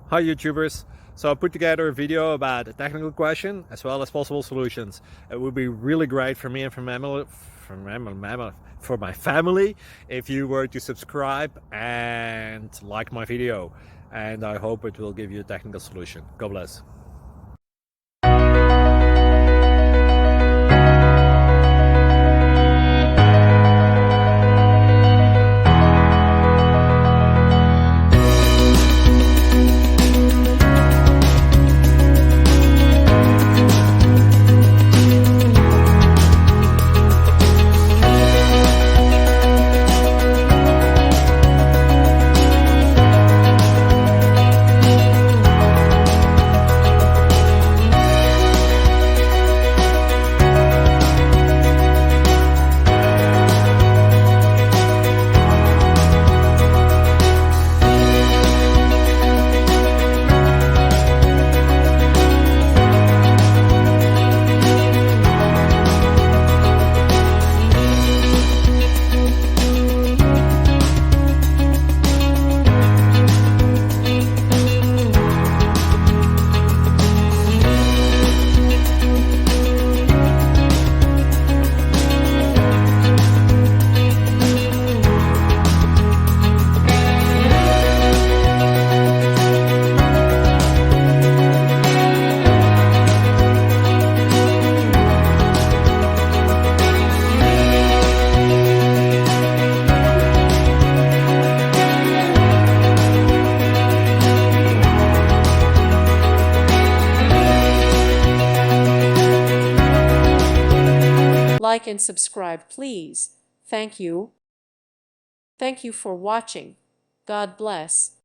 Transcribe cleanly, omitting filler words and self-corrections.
Hi YouTubers. So I put together a video about a technical question as well as possible solutions. It would be really great for me and for my family if you were to subscribe and like my video. And I hope it will give you a technical solution. God bless. Like and subscribe, please. Thank you. Thank you for watching. God bless.